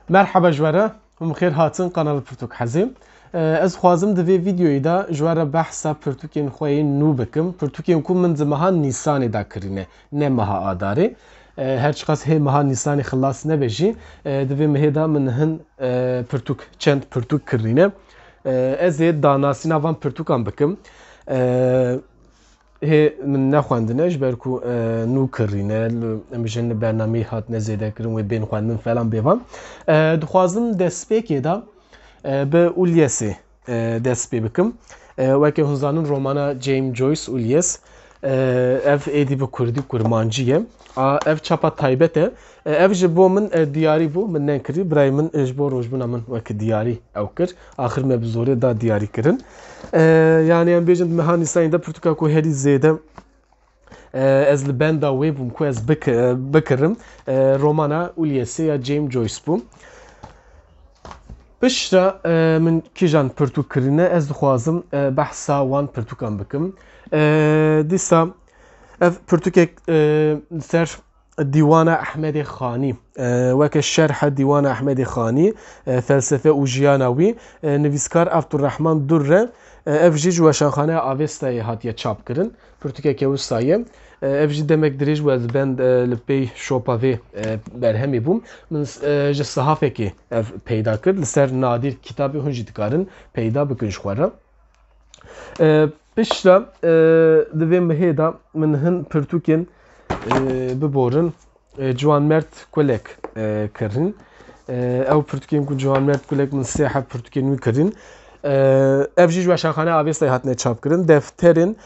Merhaba jwara, xêr hatin kanala Pirtûk Hezê. Ez xwazim di vê videoyê de jwara behsa pirtûkên xwe yên nû bikim. Pirtûkên ku min di meha Nîsanê de kirîne, ne meha Adarê. Her çiqas hê meha Nîsanê xilas nebe jî, di vê mehê de min hin pirtûk, çend pirtûk kirîne. Ez ê danasîna van pirtûkan bikim. Hê min nexwendine ji ber ku nû kirîne, em bijin li bernameyê hatine zêdekirin wê bên xwendin falan bêvan. Dixwazim destpêkê de bi Ulyesê dest pê bikim. Weke hûn zanin romana James Joyce Ulyes. Ev êdî bi Kurdî kurmancî ye. Ev çapa taybet e. Ev ji bo min diyarî bû, min nekirî. Birayê min ji bo rojbûna min wekî diyarî ew kir. Axir me bi zorê da diyarî kirin. Yani em bêjin meha Nîsanê de pirtûka ku herî zêde ez li benda wê bûm ku ez bikirim. Romana Ulyesê ya James Joyce bû. Piştre min kîjan pirtûk kirîne, ez dixwazim behsa wan pirtûkan bikim. Dîsa ev pirtûkek ser Dîwana Ehmedê Xanî, weke şerha Dîwana Ehmedê Xanî, felsefe û jiyana wî, nivîskar Abdurrahman Durre, ev jî ji weşanxaneya Avestayê hatiye çap kirin. Pirtûkeke wisa ye. Ev jî demek dirêj û ez ben li pey şopa vê berhemê bûm. Min ji sihafekê ev peyda kir. Li ser nadir kitabê hûn jî dikarin peyda bikin ji xwe re. Piştre di vê mehê de min hin pirtûkên biborin Ciwanmerd Kulek kirin. Ew pirtûkên ku Ciwanmerd Kulek min sê heb pirtûkên wî kirin. Ev jî ji weşanxaneya Avestayê hatine çap kirin. Defterên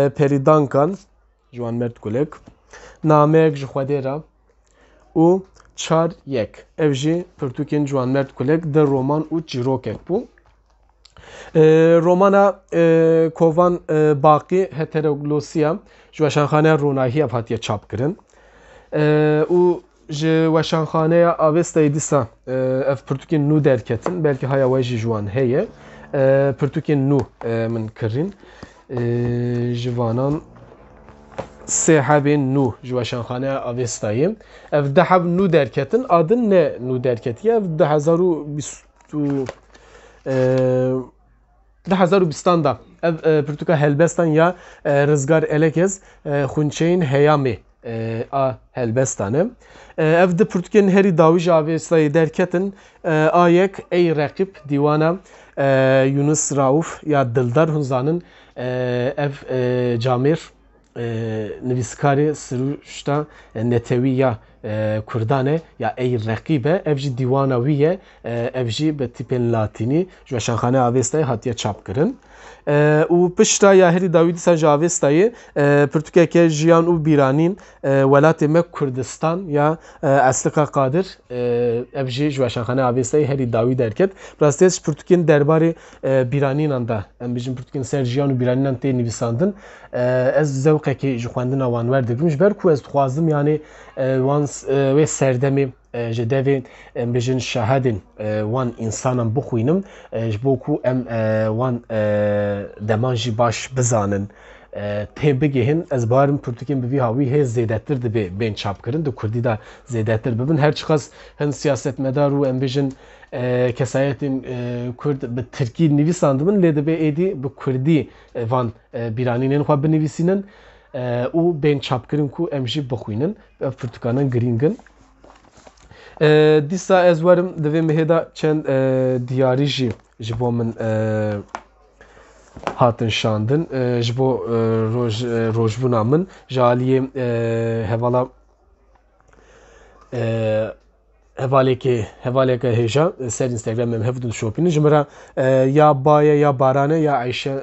Perîdankan Ciwanmerd Kulek, nameyek ji Xwedê re û çar yek. Ev jî pirtûkên Ciwanmerd Kulek de roman û çîrokek bû. Romana Kovan Baqî Heteroglosiya ji weşanxaneya Ronahî ev hatiye çap kirin. û ji weşanxaneya Avestayê dîsa ev pirtûkên nû derketin. Belkî haya we jî ji wan heye. Pirtûkên nû min kirîn. Ji vanan sê hebên nû ji weşanxaneya Avestayê. Ev de heb nû derketin. Adin ne nû derketiye? Ev 2020 da ev pirtûka helbestan ya Rizgar Elekez xunçeyên heyamê a helbestan e. Ev de pirtûkên herî dawî ji Avestayê derketin. A yek ey Reqîb Dîwana Yunus Rauf ya Dildar hûn zanin ev Camêr nivîskarê siruşta netewî ya Kurdan e ya ey Reqîb e. Ev jî dîwana wî ye. Ev jî bi tîpên latînî ji weşanxaneya Avestayê hatiye çap kirin. û pişta ya herî dawî dîsa ji Avestayê pirtûkeke jiyan û bîranîn welatê me Kurdistan ya Eslika Qadir, ev jî ji weşanxaneya Avestayê herî dawî derket. Rastî ez pirtûkên derbarê bîranînan de em bijin pirtûkên ser jiyan û bîranînan tê nivîsandin. Ez zewqekê ji xwendina wan werdigirim ji ber ku ez dixwazim yani wan wê serdemê ji devê em bijin şehedên wan însanan bixwînim ji bo ku em wan deman jî baş bizanin. Tê bigihîn ez barim pirtûkên bi vî hawî hê zêdetir dibe bên çap kirin. Di Kurdî de zêdetir bibin. Her çiqas hin siyasetmedar û em bijin kesayetên Kurd bi Tirkî nivîsandibin lê dibe êdî bi Kurdî van bîranînên xwe binivîsînin û bên çap kirin ku em jî bixwînin. Ev pirtûkanan girîngin. Dîsa ez werim di vê mehê de çend diyarî jî ji bo min hatin şandin. Ji bo rojbûna min ji aliyê hevala hevaleke hêja ser Instagram em hev dişopînin. Ji me re ya Baye ya Barane ya Ayşe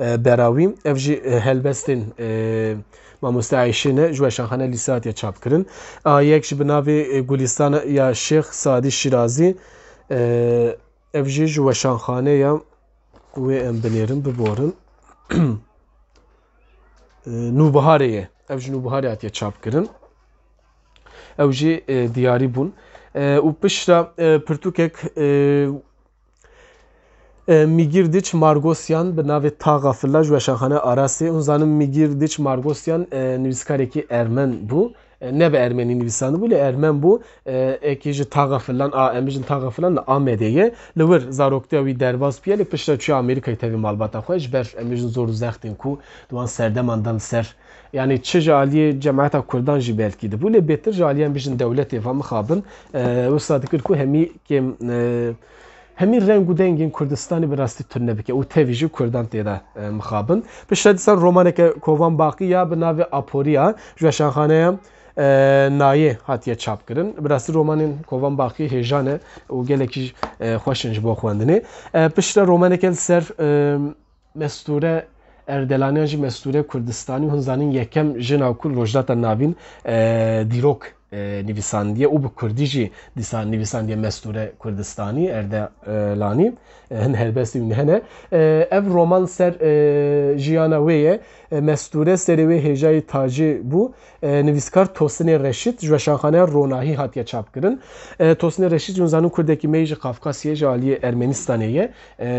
Berawî ev jî helbestên Mamoste Ayşe ne ji weşanxaneya lîsê hatiye çap kirin. Yek ji bi navê Gulistan ya Şêx Sadî Şîrazî, ev jî ji weşanxaneya wê em binêrin biborin Nûbiharê ye. Ev ji Nûbiharê hatiye çap kirin. Ew jî diyarî bûn. û piştre pirtûkek Migirdiç Margosyan bi navê Taxa Filla ji weşanxaneya Arasê hûn zanin Migirdiç Margosyan nivîskarekî Ermen bû. ne be Ermeni nivîsanı bu, Ermen bu eki ji taxa filan em bijin taxa filan Amedeye li wir zaroktiya wî derbas piye lê pişta çû Amerîkayê tevî malbata xwe ji ber em bijin zor û zextên ku diwan serdeman dan ser yani çi ji aliyê cemaeta Kurdan jî belkî dibû lê bêtir ji aliyê em bijin dewletê ve mixabin wisa dikir ku hemî kêm hemî reng û dengên Kurdistanê bi rastî tune bike û tevî jî Kurdan tê de mixabin. Pişta dîsan romaneke Kovan Baqî ya bi navê Aporiya ji weşanxaneya nayê hatiye çapkirin. Bi rastî romanên Kovan Baqî hêjan e û gelekî xweş in ji bo xwendinê. Pişta romaneke li ser Mesture Erdelaniyan jî Mesture Kurdistanî hûn zanin yekem jina ku rojdata navîn dîrok nivîsandiye û bi Kurdî jî dîsan nivîsandiye Mesture Kurdistanî Erdelanî hin helbestî wî hene. Ev roman ser jiyana wê ye. Mesture serê wê hêjayê tacî bû. Nivîskar Tosinê Reşît ji weşanxaneya Ronahî hatiye çapkirin. Tosinê Reşît hûn zanin Kurdekî me jî Qafqasyayê ji aliyê Ermenistanê ye.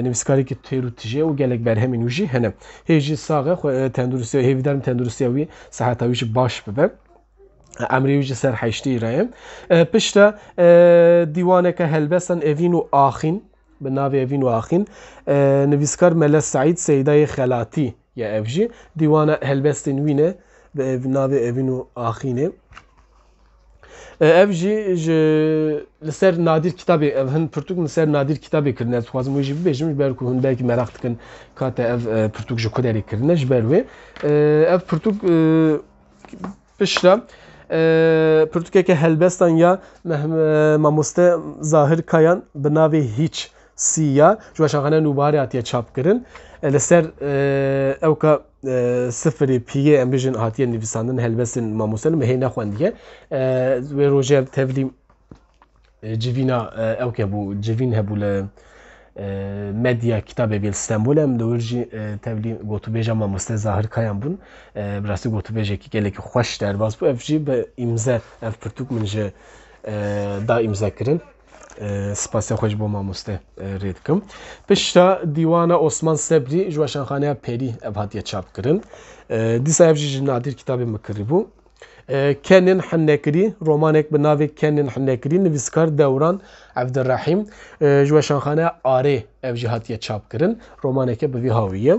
Nivîskarekî têr û tije û gelek berhemên wî jî hene. Hê jî sax e tendurustiya hêvîdarim tendurustiya wî seheta wî jî baş bibe. Emrê wî ji ser heştê îraye. Pişta dîwaneke helbestan Evîn û Axîn bi navê Evîn û Axîn nivîskar Mele Saîd Seydayê Xelatî ye ev jî dîwana helbestên wî ne bi navê Evîn û Axînê. Ev jî ji li ser nadir kitabê ev hin pirtûk li ser nadir kitabê kirine. Ez dixwazim wê jî bibêjim ji ber ku hûn belkî merak dikin kate ev pirtûk ji ku derê kirine ji ber wê. Ev pirtûk pişta pirtûkeke helbestan ya Mamoste Zahir Kayan bi navê Hiç Sîya ji weşanxaneya Nûbarê hatiye çapkirin. Li ser ewka sıfırê piyê em bijin hatiye nivîsandin helbestên Mamoste me hê nexwendiye. Wê rojê tevlî civîna ewke bû civîn hebû li medya kitabê bêl Stenbolê em li wir jî tevlî gotûbêja Mamoste Zahir Kayan bûn. Bi rastî gotûbêjekî gelekî xweş derbas bû. Ev jî bi îmze ev pirtûk min ji da îmze kirin. Spasiya xwe ji bo Mamoste rê dikim. Pişta dîwana Osman Sebrî ji weşanxaneya Perî ev hatiye çapkirin. Dîsa ev jî ji nadir kitabê min kirîbû. Kenin Hinnekirî romanek bi navê Kenin Hinnekirî nivîskar Dewran Evdirrehîm ji weşanxaneya Arê ev jî hatiye çapkirin. Romaneke bi vî hawî ye.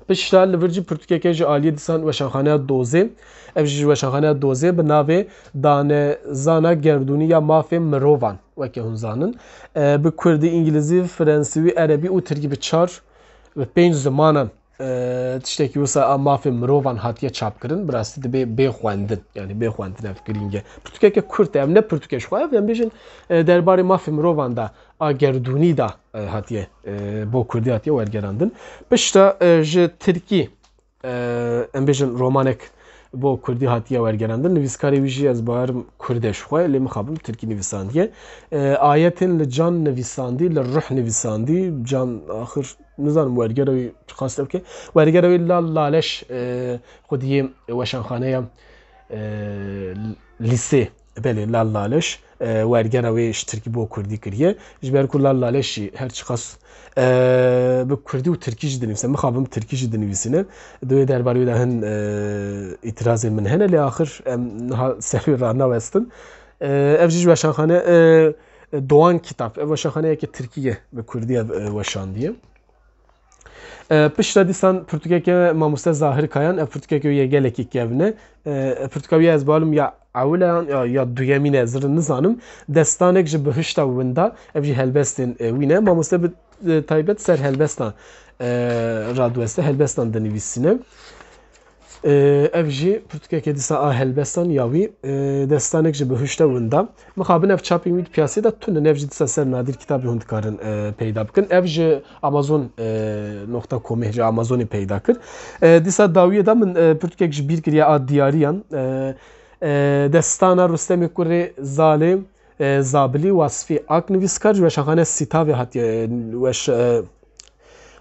Pişta li vir jî pirtûkeke ji aliyê dîsan weşanxaneya Dozê ev jî ji weşanxaneya Dozê bi navê Danezana Gerdûnî ya mafê mirovan weke hûn zanin. Bi Kurdî, İngilîzî, Fransî wî Erebî û Tirkî bi çar bi pênc zimanan tiştekî wisa a mafê mirovan hatiye çapkirin. Bi rastî dibe bê xwendin yani bê xwendin ev girîng e. Pirtûkeke Kurd e ev ne pirtûkek xwe ev em bijin derbarê mafê mirovan da a gerdûnî da hatiye bo Kurdî hatiye wergerandin. Pişta ji Tirkî em bijin romanek bo Kurdî hatiye wergerandin. Nivîskarê wî jî ez bawerim Kurdeş xwe lê mixabim Tirkî nivîsandiye. Ayetên li can nivîsandî li ruh nivîsandî can axir nizanim wergera wî çi qas bike. Wergera wî Lal Laleş xwediyê weşanxaneya lîsê belê Lal Laleş wergera wê ji Tirkî bo Kurdî kiriye. Ji ber ku Lal Laleş jî her çi qas bi Kurdî û Tirkî jî dinivîse. Mixabim Tirkî jî dinivîsîne. Divê derbarê wê de hin îtirazên min hene lê axir em niha ser wê ranawestin. Ev jî ji weşanxane Doğan kitap. Ev weşanxaneyeke Tirkî ye bi Kurdî ev weşandiye. Pişta dîsan pirtûkeke Mamoste Zahir Kayan ev pirtûkeke wî ye gelekî kevne. Pirtûka wî ez bawerim ya ewileyan ya duyemîn e zirin nizanim. Destanek ji bihişta winda ev jî helbestên wî ne. Mamoste bi taybet ser helbestan radweste helbestan dinivîsîne. Ev jî pirtûkeke dîsa a helbestan ya wî destanek ji bihişta winda. Mixabin ev çapên wî piyasê de tune ev jî dîsa ser nadir kitabê hûn dikarin peyda bikin. Ev ji Amazon.comê ji Amazonê peyda kir. Dîsa dawiyê de min pirtûkek ji bîr kiriye a diyariyan destana Rustemê Kurê Zalê Zabilî Wasfî Ak nivîskar ji weşanxaneya Sîtavê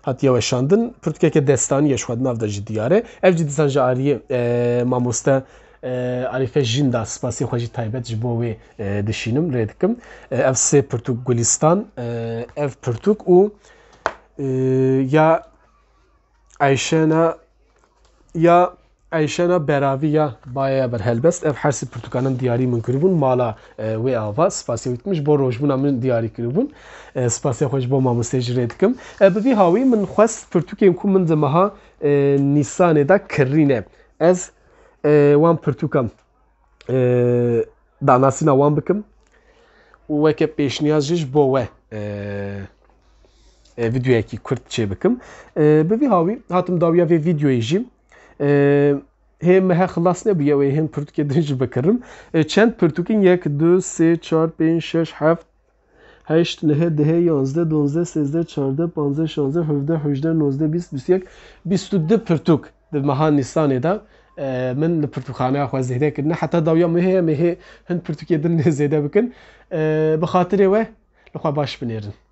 hatiye weşandin. Pirtûkeke destanî ji xwe nav de ji diyare. Ev jî dîsan ji aliyê Mamoste Arîfe Jin da spasiyê xwe jî taybet ji bo wê dişînim rê dikim. Ev sê pirtûk Gulistan ev pirtûk û ya Ayşena ya Ayşena beraviya baya ber helbest ev hersi Portugal'ın diyari min kiribun mala ve ava spasiya bitmiş bo rojbuna min diyari kiribun spasiya hoş bo mamustecir etkim bi hawi min xwest Portugal'ın ku min zemaha Nisan'e da kirrine ez wan Portugal danasina wan bikim weke pêşniyaz jiş bo we videoyekî Kurd çê bikim bi vî hawî hatim dawiya vê videoyê jî hem me xelas nebûye wê hem Portugalê din jî bikirim çend Portugalîn 1 2 3 4 5 6 7 8 9 10 11 12 13 14 15 16 17 18 19 20 21 22 Portug di meha Nîsanê de min li pirtûkxaneya xwe zêde kirine heta dawiya me heye hin Portugalê din zêde bikin bi xatirê we li xwe baş binêrin.